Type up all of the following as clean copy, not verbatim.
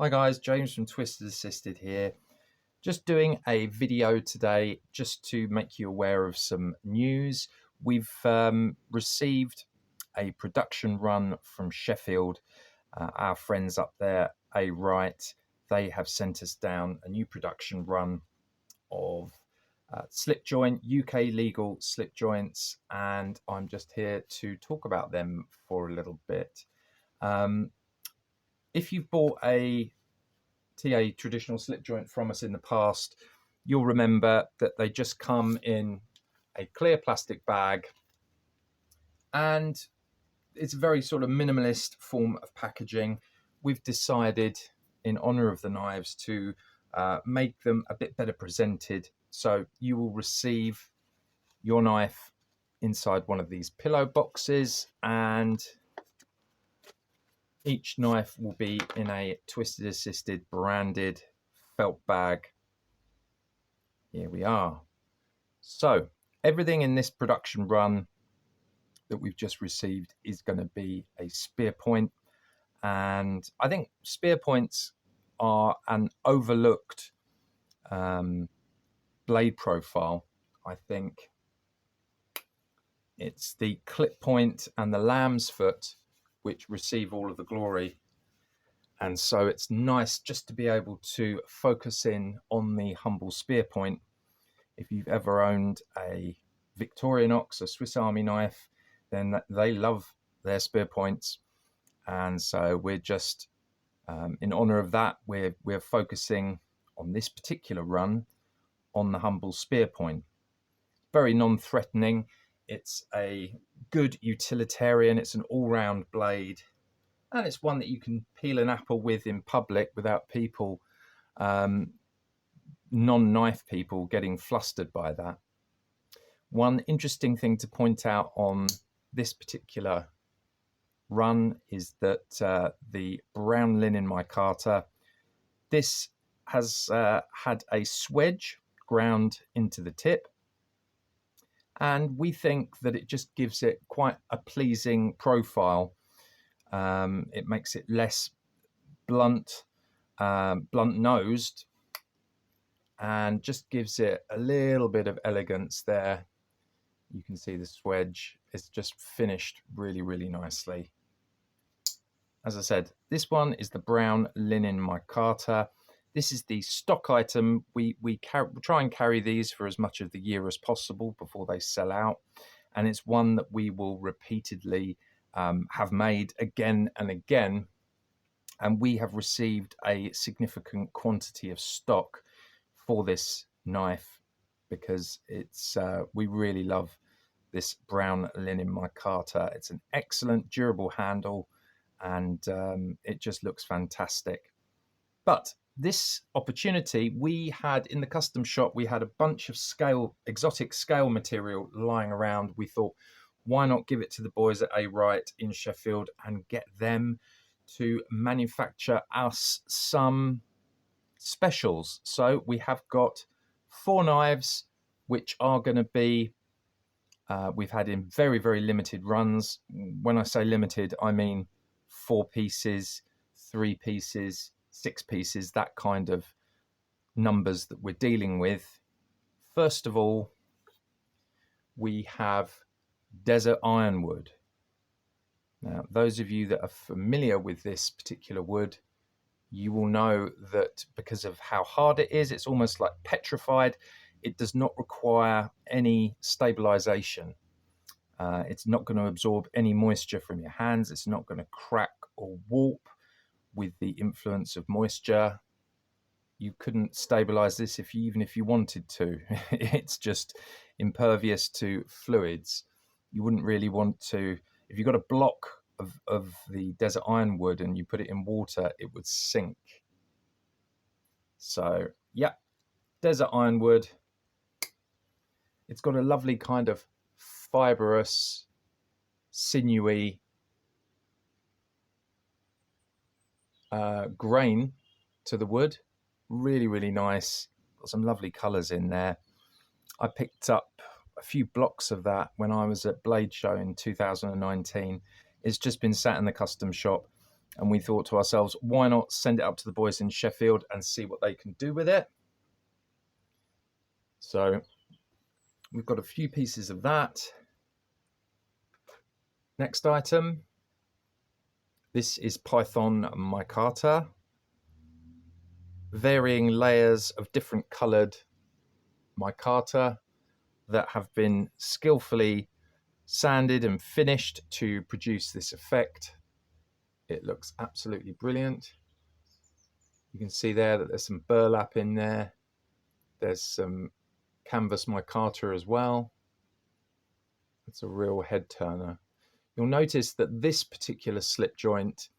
Hi guys, James from Twisted Assisted here. Just doing a video today just to make you aware of some news. We've received a production run from Sheffield. Our friends up there, A-Right, they have sent us down a new production run of Slipjoint, UK legal slip joints, and I'm just here to talk about them for a little bit. If you've bought a TA traditional slip joint from us in the past, you'll remember that they just come in a clear plastic bag, and it's a very sort of minimalist form of packaging. We've decided, in honor of the knives, to make them a bit better presented. So you will receive your knife inside one of these pillow boxes, and each knife will be in a Twisted Assisted branded felt bag. Here we are. So everything in this production run that we've just received is going to be a spear point. And I think spear points are an overlooked blade profile. I think it's the clip point and the lamb's foot which receive all of the glory. And so it's nice just to be able to focus in on the humble spear point. If you've ever owned a Victorinox, a Swiss Army knife, then they love their spear points. And so we're just, in honor of that, we're focusing on this particular run on the humble spear point. Very non-threatening. It's a good utilitarian. It's an all-round blade. And it's one that you can peel an apple with in public without people, non-knife people, getting flustered by that. One interesting thing to point out on this particular run is that the brown linen micarta, this has had a swedge ground into the tip, and we think that it just gives it quite a pleasing profile. It makes it less blunt, blunt-nosed, and just gives it a little bit of elegance there. You can see the swedge is just finished really, really nicely. As I said, this one is the brown linen micarta. This is the stock item. We try and carry these for as much of the year as possible before they sell out. And it's one that we will repeatedly have made again and again. And we have received a significant quantity of stock for this knife because it's we really love this brown linen micarta. It's an excellent durable handle, and it just looks fantastic. But this opportunity, we had in the custom shop, we had a bunch of exotic scale material lying around. We thought, why not give it to the boys at A-Right in Sheffield and get them to manufacture us some specials. So we have got 4 knives which are going to be we've had in very, very limited runs. When I say limited, I mean 4 pieces, 3 pieces, 6 pieces, that kind of numbers that we're dealing with. First of all, we have desert ironwood. Now, those of you that are familiar with this particular wood, you will know that because of how hard it is, it's almost like petrified. It does not require any stabilization. It's not going to absorb any moisture from your hands. It's not going to crack or warp with the influence of moisture. You couldn't stabilize this even if you wanted to. It's just impervious to fluids. You wouldn't really want to, if you got a block of the desert ironwood and you put it in water, it would sink. So yeah, desert ironwood. It's got a lovely kind of fibrous, sinewy grain to the wood. Really, really nice. Got some lovely colours in there. I picked up a few blocks of that when I was at Blade Show in 2019. It's just been sat in the custom shop, And we thought to ourselves, why not send it up to the boys in Sheffield and see what they can do with it? So we've got a few pieces of that. Next item. This is Python micarta. Varying layers of different coloured micarta that have been skillfully sanded and finished to produce this effect. It looks absolutely brilliant. You can see there that there's some burlap in there. There's some canvas micarta as well. It's a real head turner. You'll notice that this particular slip joint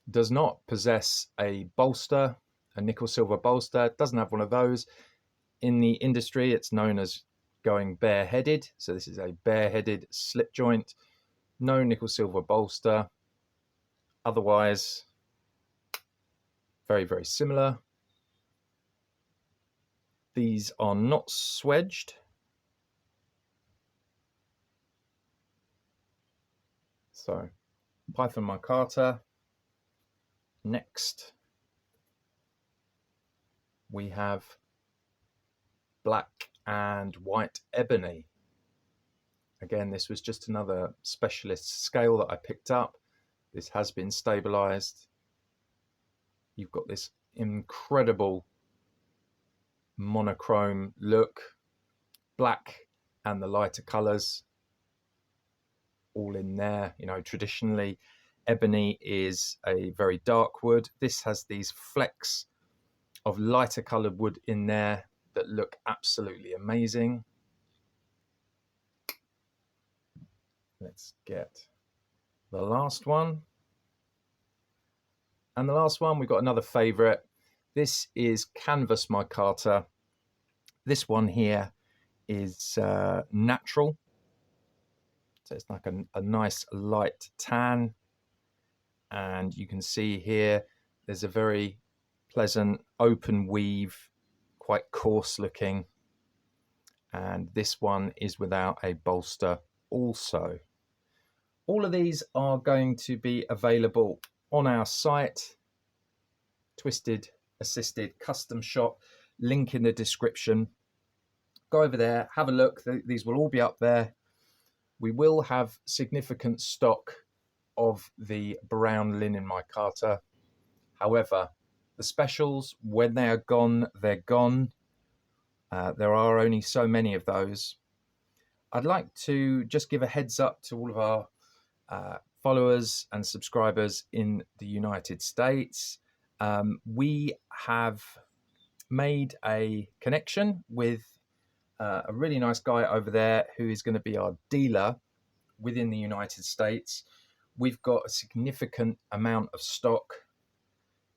does not possess a bolster, a nickel silver bolster. It doesn't have one of those. In the industry, it's known as going bareheaded. So this is a bareheaded slip joint. No nickel silver bolster. Otherwise, very, very similar. These are not swedged. So Python micarta. Next, we have black and white ebony. Again, this was just another specialist scale that I picked up. This has been stabilized. You've got this incredible monochrome look, black and the lighter colors all in there. You know, traditionally ebony is a very dark wood. This has these flecks of lighter colored wood in there that look absolutely amazing. Let's get the last one. And the last one, we've got another favorite. This is canvas micarta. This one here is natural. So it's like a nice light tan. And you can see here, there's a very pleasant open weave, quite coarse looking. And this one is without a bolster also. All of these are going to be available on our site, Twisted Assisted Custom Shop, link in the description. Go over there, have a look. These will all be up there. We will have significant stock of the brown linen micarta. However, the specials, when they are gone, they're gone. There are only so many of those. I'd like to just give a heads up to all of our followers and subscribers in the United States. We have made a connection with a really nice guy over there who is going to be our dealer within the United States. We've got a significant amount of stock.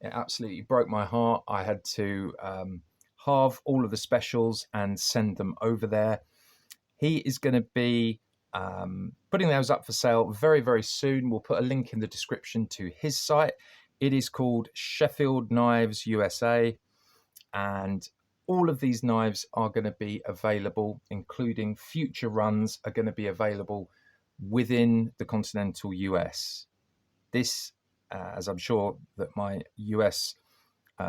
It absolutely broke my heart. I had to halve all of the specials and send them over there. He is going to be putting those up for sale very, very soon. We'll put a link in the description to his site. It is called Sheffield Knives USA, and all of these knives are going to be available, including future runs are going to be available within the continental US. This, as I'm sure that my US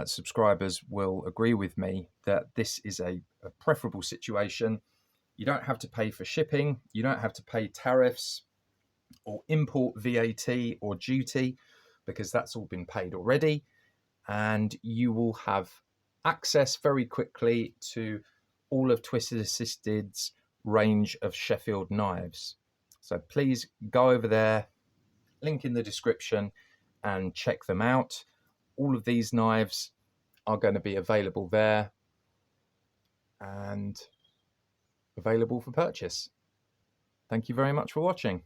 subscribers will agree with me, that this is a preferable situation. You don't have to pay for shipping. You don't have to pay tariffs or import VAT or duty, because that's all been paid already. And you will have access very quickly to all of Twisted Assisted's range of Sheffield knives. So please go over there, link in the description, and check them out. All of these knives are going to be available there and available for purchase. Thank you very much for watching.